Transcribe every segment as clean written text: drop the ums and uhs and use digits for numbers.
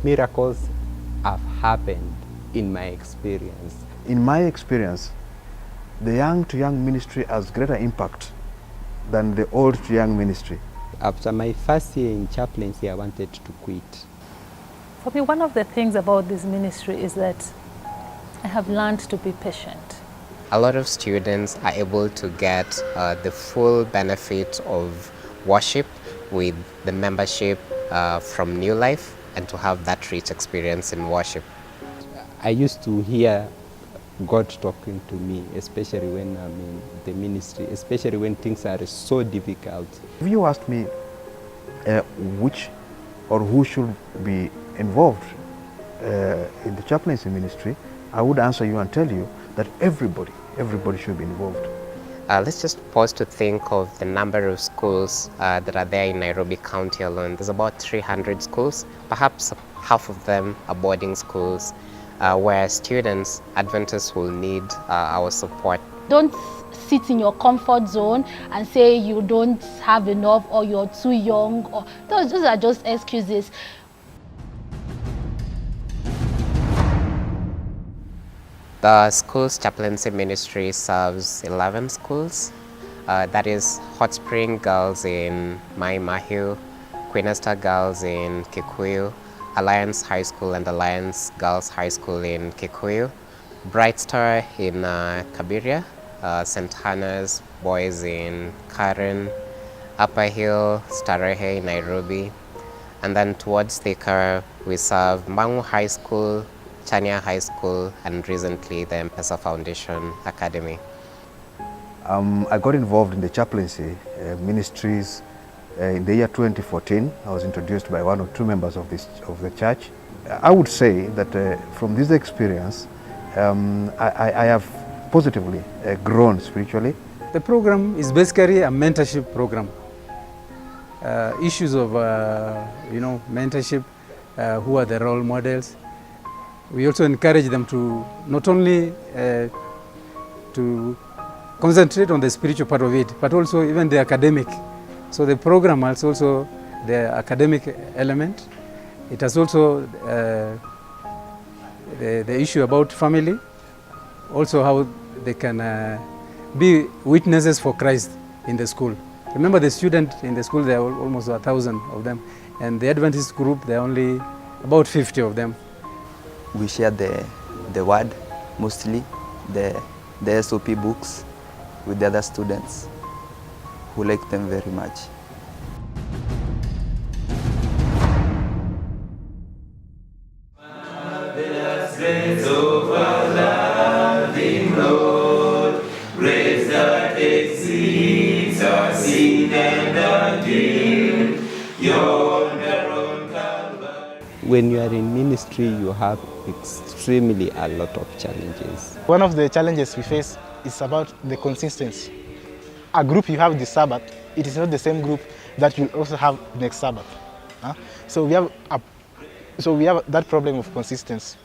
Miracles have happened in my experience. In my experience, the young to young ministry has greater impact than the old to young ministry. After my first year in chaplaincy, I wanted to quit. For me, one of the things about this ministry is that I have learned to be patient. A lot of students are able to get the full benefit of worship with the membership from Newlife and to have that rich experience in worship. I used to hear God talking to me, especially when I'm in the ministry, especially when things are so difficult. If you asked me which or who should be involved in the chaplaincy ministry, I would answer you and tell you that everybody should be involved. Let's just pause to think of the number of schools that are there in Nairobi County alone. There's about 300 schools. Perhaps half of them are boarding schools where students, Adventists, will need our support. Don't sit in your comfort zone and say you don't have enough or you're too young. Or those are just excuses. The school's chaplaincy ministry serves 11 schools. That is Hot Spring Girls in Mai Mahiu, Queen Esther Girls in Kikuyu, Alliance High School and Alliance Girls High School in Kikuyu, Bright Star in Kabiria, St. Hannah's Boys in Karen, Upper Hill, Starehe in Nairobi, and then towards Thika we serve Mangu High School, Chania High School, and recently the M-Pesa Foundation Academy. I got involved in the chaplaincy ministries in the year 2014. I was introduced by one or two members of the church. I would say that from this experience, I have positively grown spiritually. The program is basically a mentorship program. Issues of mentorship, who are the role models. We also encourage them to not only to concentrate on the spiritual part of it, but also even the academic. So the program has also the academic element. It has also the issue about family, also how they can be witnesses for Christ in the school. Remember, the students in the school, there are almost 1,000 of them, and the Adventist group, there are only about 50 of them. We share the word, mostly the SOP books, with the other students who like them very much. Marvelous grace of our loving Lord, grace that exceeds our sin and our guilt, yonder on Calvary. When you are in ministry, you have extremely a lot of challenges. One of the challenges we face is about the consistency. A group you have this Sabbath, it is not the same group that you'll also have next Sabbath. So we have that problem of consistency.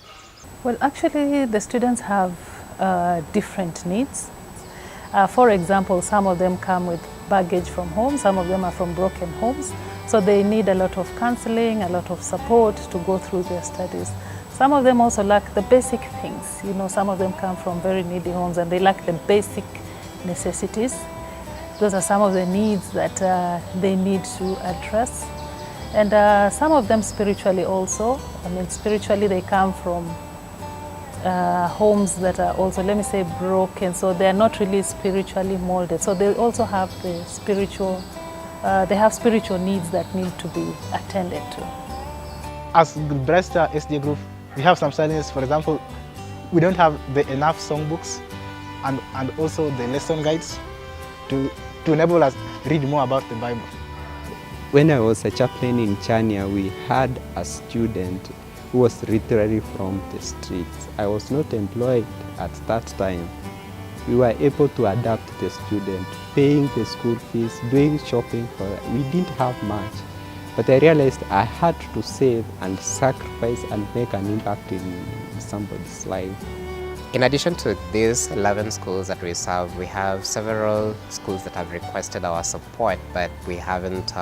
Well, actually, the students have different needs. For example, some of them come with baggage from home, some of them are from broken homes, so they need a lot of counseling, a lot of support to go through their studies. Some of them also lack the basic things. You know, some of them come from very needy homes and they lack the basic necessities. Those are some of the needs that they need to address. And some of them spiritually also. I mean, spiritually they come from homes that are also, let me say, broken, so they are not really spiritually molded. So they also have the spiritual, they have spiritual needs that need to be attended to. As the Bright Star SDA group, we have some challenges. For example, we don't have enough songbooks and also the lesson guides to enable us read more about the Bible. When I was a chaplain in Chania, we had a student who was literally from the streets. I was not employed at that time. We were able to adapt the student, paying the school fees, doing shopping for it. We didn't have much. But I realized I had to save and sacrifice and make an impact in somebody's life. In addition to these 11 schools that we serve, we have several schools that have requested our support, but we haven't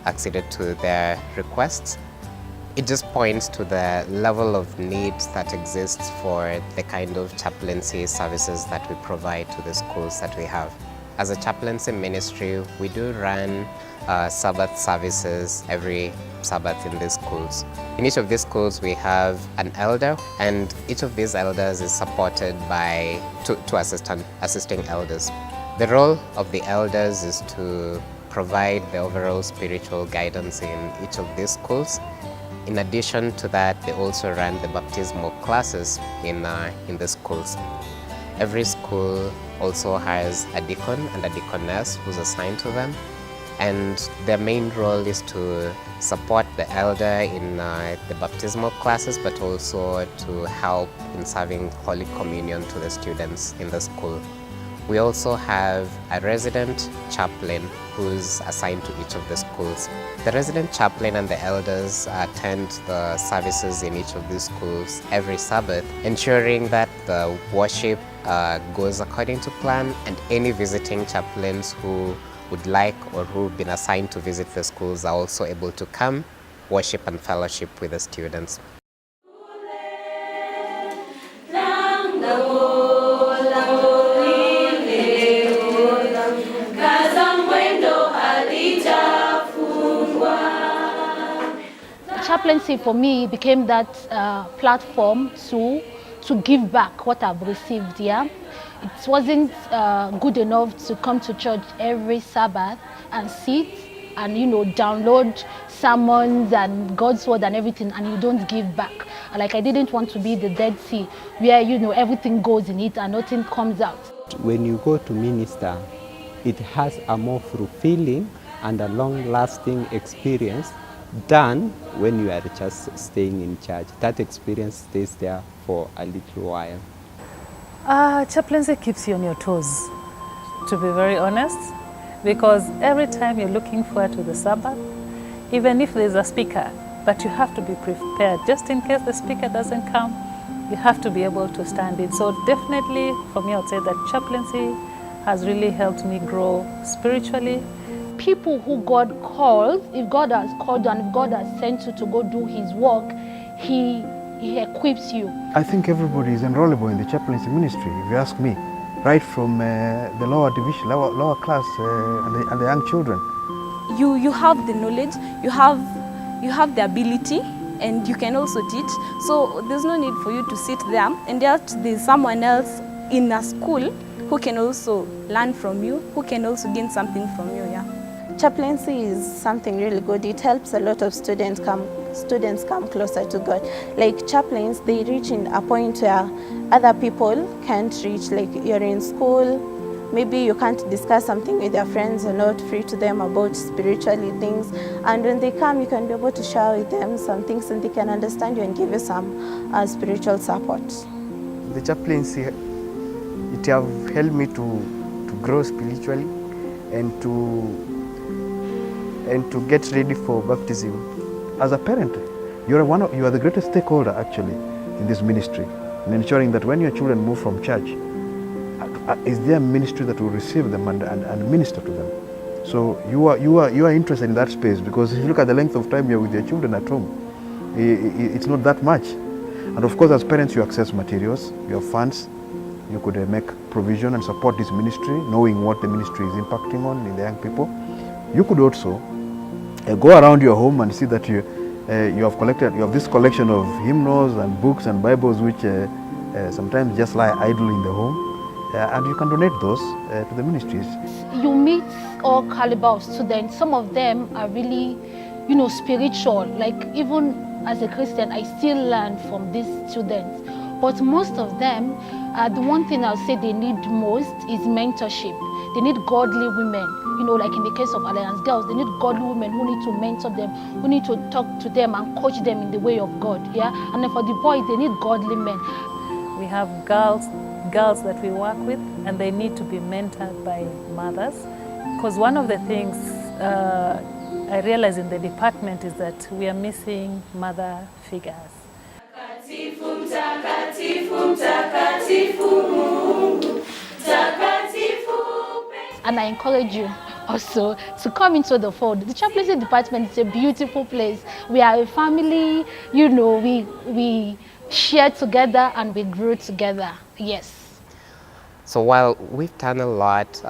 acceded to their requests. It just points to the level of needs that exists for the kind of chaplaincy services that we provide to the schools that we have. As a chaplaincy ministry, we do run Sabbath services every Sabbath in these schools. In each of these schools, we have an elder, and each of these elders is supported by two assisting elders. The role of the elders is to provide the overall spiritual guidance in each of these schools. In addition to that, they also run the baptismal classes in the schools. Every school also has a deacon and a deaconess who's assigned to them, and their main role is to support the elder in the baptismal classes, but also to help in serving Holy Communion to the students in the school. We also have a resident chaplain who's assigned to each of the schools. The resident chaplain and the elders attend the services in each of these schools every Sabbath, ensuring that the worship goes according to plan, and any visiting chaplains who would like or who've been assigned to visit the schools are also able to come, worship and fellowship with the students. Chaplaincy for me became that platform to give back what I've received. Yeah, it wasn't good enough to come to church every Sabbath and sit and download sermons and God's word and everything, and you don't give back. Like I didn't want to be the Dead Sea where everything goes in it and nothing comes out. When you go to minister, it has a more fulfilling and a long-lasting experience than when you are just staying in church. That experience stays there for a little while. Chaplaincy keeps you on your toes, to be very honest, because every time you're looking forward to the Sabbath, even if there's a speaker, but you have to be prepared. Just in case the speaker doesn't come, you have to be able to stand in. So definitely, for me, I would say that chaplaincy has really helped me grow spiritually. People who God calls, if God has called you and if God has sent you to go do His work, He equips you. I think everybody is enrollable in the chaplaincy ministry, if you ask me, right from the lower division, lower class and the young children. You have the knowledge, you have the ability, and you can also teach. So there's no need for you to sit there, and there's someone else in a school who can also learn from you, who can also gain something from you. Yeah. Chaplaincy is something really good. It helps a lot of students come closer to God. Like chaplains, they reach in a point where other people can't reach. Like you're in school, maybe you can't discuss something with your friends, you're not free to them about spiritually things. And when they come, you can be able to share with them some things and they can understand you and give you some spiritual support. The chaplaincy, it have helped me to grow spiritually and to get ready for baptism. As a parent, you are the greatest stakeholder actually in this ministry, in ensuring that when your children move from church, is there a ministry that will receive them and minister to them. So you are interested in that space, because if you look at the length of time you're with your children at home, it's not that much. And of course, as parents, you access materials, you have funds, you could make provision and support this ministry, knowing what the ministry is impacting on in the young people. You could also go around your home and see that you have this collection of hymnals and books and Bibles which sometimes just lie idle in the home, and you can donate those to the ministries. You meet all caliber of students. Some of them are really, spiritual. Like even as a Christian, I still learn from these students. But most of them, the one thing I'll say they need most is mentorship. They need godly women. Like in the case of Alliance Girls, they need godly women who need to mentor them, who need to talk to them and coach them in the way of God. Yeah. And then for the boys, they need godly men. We have girls that we work with, and they need to be mentored by mothers. Because one of the things I realize in the department is that we are missing mother figures. And I encourage you also to come into the fold. The chaplaincy department is a beautiful place. We are a family, you know, we share together and we grow together. Yes. So while we've done a lot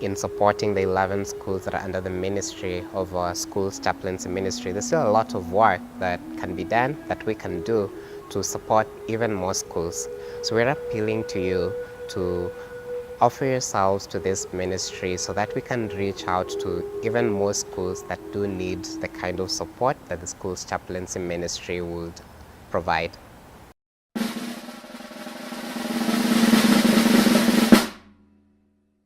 in supporting the 11 schools that are under the ministry of our school's chaplaincy ministry, there's still a lot of work that can be done, that we can do to support even more schools. So we're appealing to you to offer yourselves to this ministry so that we can reach out to even more schools that do need the kind of support that the school's chaplaincy ministry would provide.